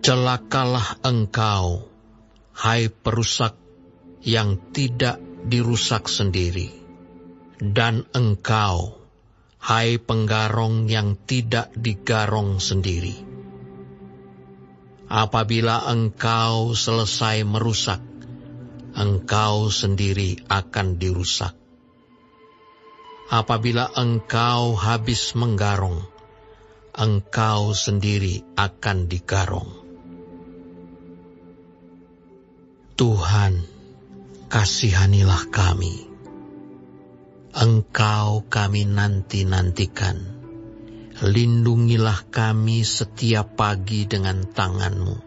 Celakalah engkau, hai perusak yang tidak dirusak sendiri, dan engkau, hai penggarong yang tidak digarong sendiri. Apabila engkau selesai merusak, engkau sendiri akan dirusak. Apabila engkau habis menggarong, engkau sendiri akan digarong. Tuhan, kasihanilah kami. Engkau kami nanti-nantikan. Lindungilah kami setiap pagi dengan tangan-Mu.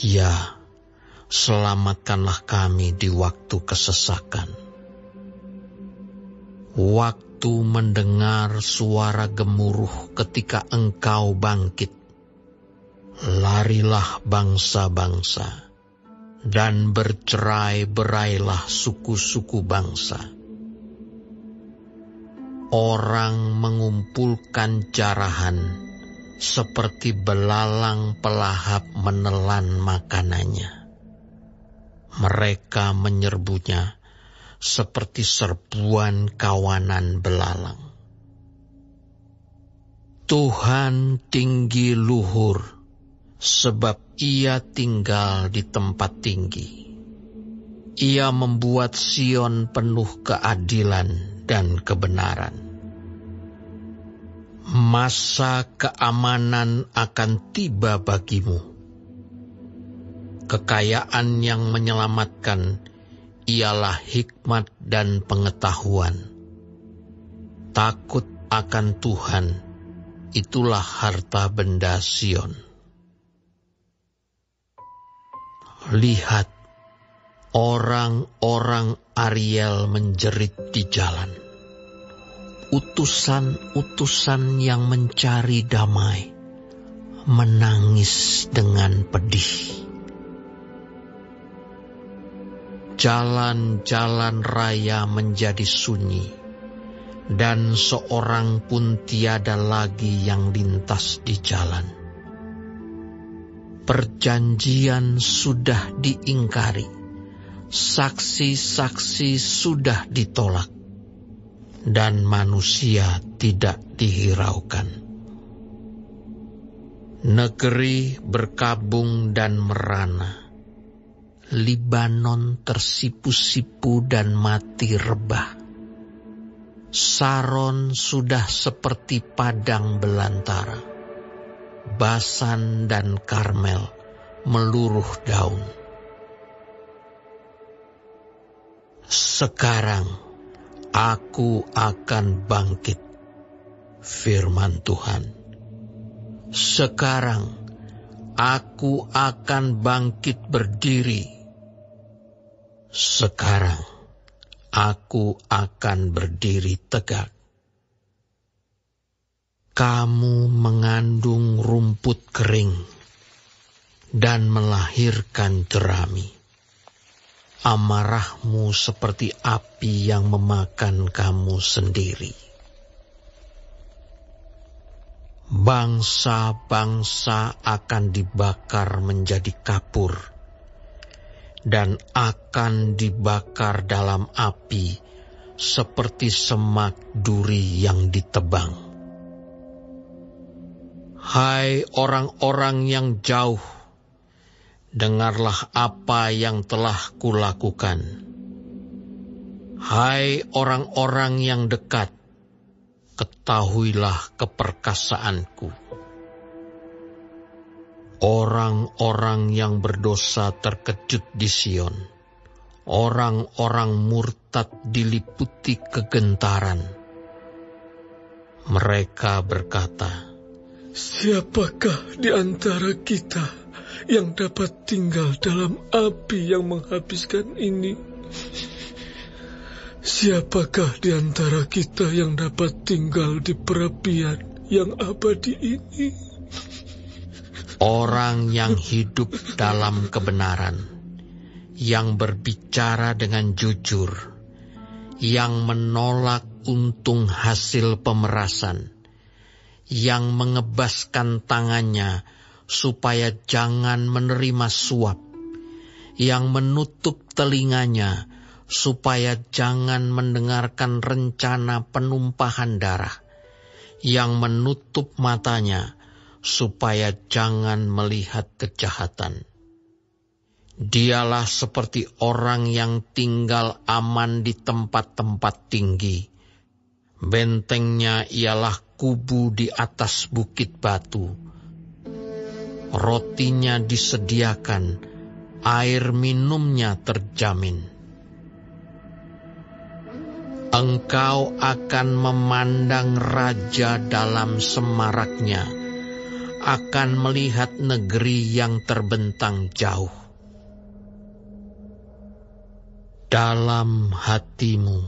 Ya, selamatkanlah kami di waktu kesesakan. Waktu mendengar suara gemuruh ketika Engkau bangkit, larilah bangsa-bangsa, dan bercerai-berailah suku-suku bangsa. Orang mengumpulkan jarahan seperti belalang pelahap menelan makanannya. Mereka menyerbunya seperti serbuan kawanan belalang. Tuhan tinggi luhur, sebab Ia tinggal di tempat tinggi. Ia membuat Sion penuh keadilan dan kebenaran. Masa keamanan akan tiba bagimu. Kekayaan yang menyelamatkan ialah hikmat dan pengetahuan. Takut akan Tuhan, itulah harta benda Sion. Lihat, orang-orang Ariel menjerit di jalan. Utusan-utusan yang mencari damai menangis dengan pedih. Jalan-jalan raya menjadi sunyi, dan seorang pun tiada lagi yang lintas di jalan. Perjanjian sudah diingkari, saksi-saksi sudah ditolak, dan manusia tidak dihiraukan. Negeri berkabung dan merana, Libanon tersipu-sipu dan mati rebah. Saron sudah seperti padang belantara. Basan dan Karmel meluruh daun. Sekarang aku akan bangkit, firman Tuhan. Sekarang aku akan bangkit berdiri. Sekarang aku akan berdiri tegak. Kamu mengandung rumput kering dan melahirkan jerami. Amarahmu seperti api yang memakan kamu sendiri. Bangsa-bangsa akan dibakar menjadi kapur dan akan dibakar dalam api seperti semak duri yang ditebang. Hai orang-orang yang jauh, dengarlah apa yang telah kulakukan. Hai orang-orang yang dekat, ketahuilah keperkasaanku. Orang-orang yang berdosa terkejut di Sion. Orang-orang murtad diliputi kegentaran. Mereka berkata, siapakah di antara kita yang dapat tinggal dalam api yang menghabiskan ini? Siapakah di antara kita yang dapat tinggal di perapian yang abadi ini? Orang yang hidup dalam kebenaran, yang berbicara dengan jujur, yang menolak untung hasil pemerasan, yang mengebaskan tangannya supaya jangan menerima suap, yang menutup telinganya supaya jangan mendengarkan rencana penumpahan darah, yang menutup matanya supaya jangan melihat kejahatan. Dialah seperti orang yang tinggal aman di tempat-tempat tinggi. Bentengnya ialah kubu di atas bukit batu. Rotinya disediakan, air minumnya terjamin. Engkau akan memandang raja dalam semaraknya, akan melihat negeri yang terbentang jauh. Dalam hatimu,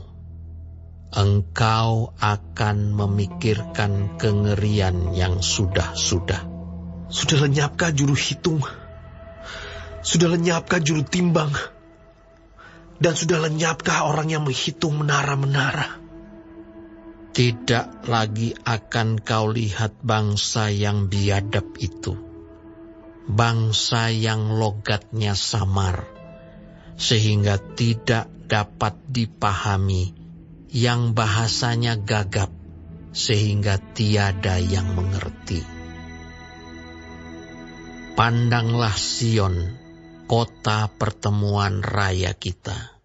engkau akan memikirkan kengerian yang sudah-sudah. Sudah lenyapkah juru hitung? Sudah lenyapkah juru timbang? Dan sudah lenyapkah orang yang menghitung menara-menara? Tidak lagi akan kau lihat bangsa yang biadab itu, bangsa yang logatnya samar, sehingga tidak dapat dipahami, yang bahasanya gagap, sehingga tiada yang mengerti. Pandanglah Sion, kota pertemuan raya kita.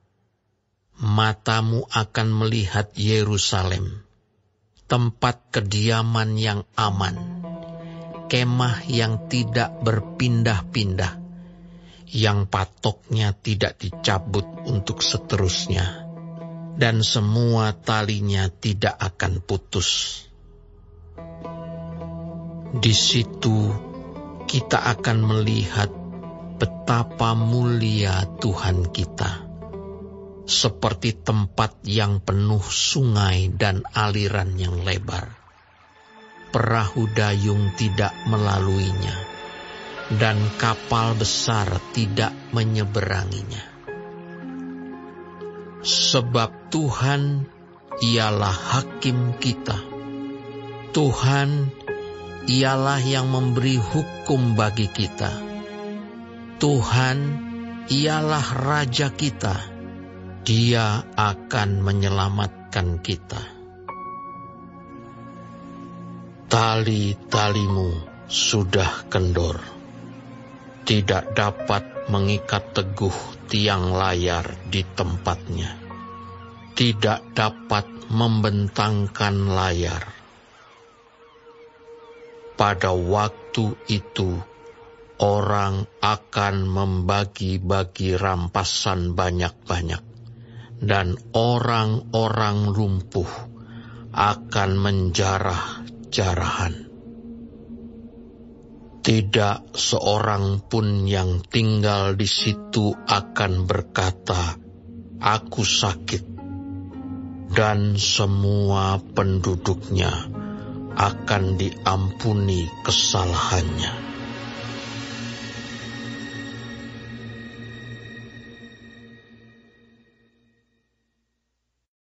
Matamu akan melihat Yerusalem, tempat kediaman yang aman, kemah yang tidak berpindah-pindah, yang patoknya tidak dicabut untuk seterusnya, dan semua talinya tidak akan putus. Di situ kita akan melihat betapa mulia Tuhan kita, seperti tempat yang penuh sungai dan aliran yang lebar. Perahu dayung tidak melaluinya, dan kapal besar tidak menyeberanginya. Sebab Tuhan ialah hakim kita. Tuhan ialah yang memberi hukum bagi kita. Tuhan ialah Raja kita. Dia akan menyelamatkan kita. Tali-talimu sudah kendor, tidak dapat mengikat teguh tiang layar di tempatnya, tidak dapat membentangkan layar. Pada waktu itu, orang akan membagi-bagi rampasan banyak-banyak, dan orang-orang lumpuh akan menjarah-jarahan. Tidak seorang pun yang tinggal di situ akan berkata, "Aku sakit," dan semua penduduknya akan diampuni kesalahannya.